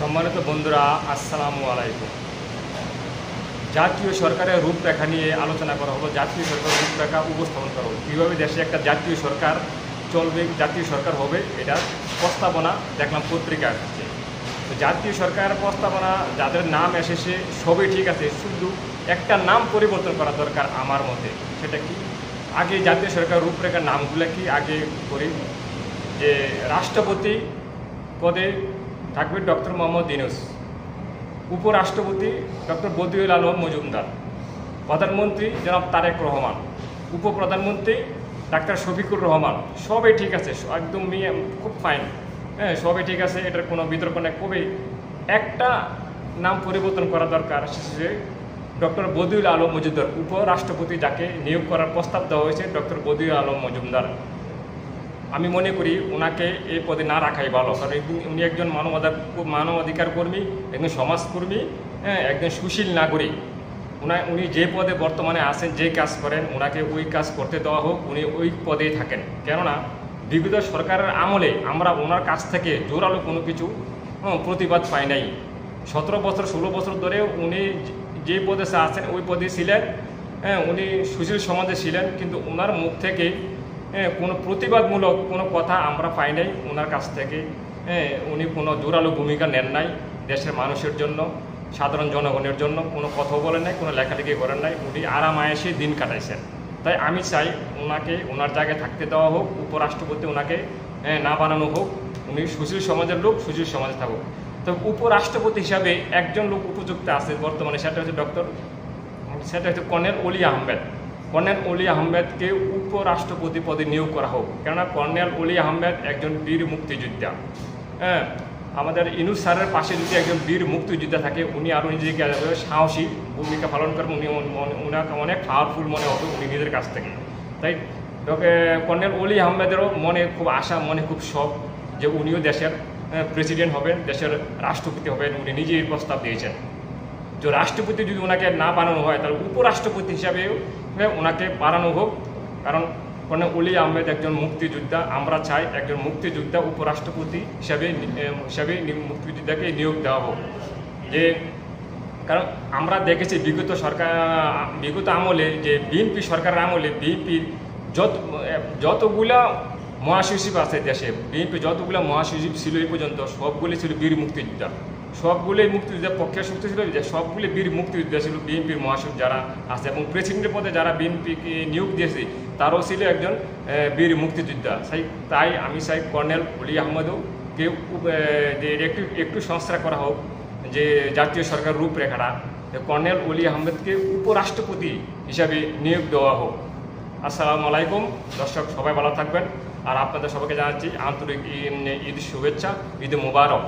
সম্মানিত বন্ধুরা, আসসালামু আলাইকুম। জাতীয় সরকারের রূপরেখা নিয়ে আলোচনা করা হলো। জাতীয় সরকারের রূপরেখা উপস্থাপন করা হলো, কীভাবে দেশে একটা জাতীয় সরকার চলবে, জাতীয় সরকার হবে, এটার প্রস্তাবনা দেখলাম পত্রিকায় আসছে। তো জাতীয় সরকারের প্রস্তাবনা যাদের নাম এসেছে সবই ঠিক আছে, শুধু একটা নাম পরিবর্তন করা দরকার আমার মতে। সেটা কি? আগে জাতীয় সরকার রূপরেখার নামগুলো কি আগে করি। যে রাষ্ট্রপতি পদে থাকবে ডক্টর মোহাম্মদ ইউনূস, উপরাষ্ট্রপতি ডক্টর বদিউল আলম মজুমদার, প্রধানমন্ত্রী জনাব তারেক রহমান, উপপ্রধানমন্ত্রী ডাক্তার শফিকুর রহমান। সবই ঠিক আছে, একদম খুব ফাইন, হ্যাঁ, সবই ঠিক আছে, এটার কোনো বিতর্ক নেই। কবে একটা নাম পরিবর্তন করা দরকার, সে ডক্টর বদিউল আলম মজুমদার, উপরাষ্ট্রপতি যাকে নিয়োগ করার প্রস্তাব দেওয়া হয়েছে ডক্টর বদিউল আলম মজুমদার। আমি মনে করি ওনাকে এই পদে না রাখাই ভালো, কারণ উনি একজন মানবাধিকার কর্মী, একজন সমাজকর্মী, হ্যাঁ, একজন সুশীল নাগরিক। উনি যে পদে বর্তমানে আছেন, যে কাজ করেন, ওনাকে ওই কাজ করতে দেওয়া হোক, উনি ওই পদেই থাকেন। কেননা বিগত সরকারের আমলে আমরা ওনার কাছ থেকে জোরালো কোনো কিছু প্রতিবাদ পাই নাই। 17 বছর 16 বছর ধরে উনি যে পদে আছেন ওই পদে ছিলেন, হ্যাঁ, উনি সুশীল সমাজে ছিলেন, কিন্তু ওনার মুখ থেকে কোনো প্রতিবাদমূলক কোনো কথা আমরা পাই নাই ওনার কাছ থেকে। উনি কোনো জোরালো ভূমিকা নেন নাই দেশের মানুষের জন্য, সাধারণ জনগণের জন্য কোনো কথা বলেন নাই, কোনো লেখালেখি করেন নাই। উনি আরাম আয়েসে দিন কাটাইছেন। তাই আমি চাই ওনাকে ওনার জায়গায় থাকতে দেওয়া হোক, উপরাষ্ট্রপতি ওনাকে না বানানো হোক। উনি সুশীল সমাজের লোক, সুশীল সমাজে থাকুক। তো উপরাষ্ট্রপতি হিসাবে একজন লোক উপযুক্ত আছে বর্তমানে, সেটা হচ্ছে কর্নেল অলি আহমেদ। কর্নেল অলি আহমেদকে উপরাষ্ট্রপতি পদে নিয়োগ করা হোক, কেননা কর্নেল অলি আহমেদ একজন বীর মুক্তিযোদ্ধা। হ্যাঁ, আমাদের ইউনূস স্যারের পাশে যদি একজন বীর মুক্তিযোদ্ধা থাকে, উনি আরও নিজেকে সাহসী ভূমিকা পালন করবেন, উনাকে অনেক পাওয়ারফুল মনে হবে উনি নিজের কাছ থেকে। তাই কর্নেল অলি আহমেদেরও মনে খুব আশা, মনে খুব শখ যে উনিও দেশের প্রেসিডেন্ট হবেন, দেশের রাষ্ট্রপতি হবেন। উনি নিজেই প্রস্তাব দিয়েছেন যে রাষ্ট্রপতি যদি ওনাকে না বানানো হয়, তাহলে উপরাষ্ট্রপতি হিসাবেও ওনাকে বানানো হোক। কারণ কর্নেল অলি আহমেদ একজন মুক্তিযোদ্ধা, আমরা চাই একজন মুক্তিযোদ্ধা উপরাষ্ট্রপতি হিসাবে মুক্তিযোদ্ধাকে নিয়োগ দেওয়া হোক। যে কারণ আমরা দেখেছি বিগত আমলে, যে বিএনপি সরকারের আমলে বিএনপির যতগুলা মহাসচিব আছে দেশে, বিএনপি যতগুলা মহাসচিব ছিল এই পর্যন্ত সবগুলি ছিল বীর মুক্তিযোদ্ধা। সবগুলোই মুক্তিযোদ্ধার পক্ষে শক্তি ছিল, যে সবগুলি বীর মুক্তিযোদ্ধা ছিল বিএনপির মহাসচিব যারা আছে, এবং প্রেসিডেন্টের পদে যারা বিএনপিকে নিয়োগ দিয়েছে তারও ছিল একজন বীর মুক্তিযোদ্ধা। তাই আমি চাই কর্নেল অলি আহমেদকে একটু সংস্কার করা হোক, যে জাতীয় সরকার রূপরেখাটা কর্নেল অলি আহমেদকে উপরাষ্ট্রপতি হিসাবে নিয়োগ দেওয়া হোক। আসসালামু আলাইকুম দর্শক, সবাই ভালো থাকবেন। আর আপনাদের সবাইকে জানাচ্ছি আন্তরিক ঈদ শুভেচ্ছা, ঈদ মুবারক।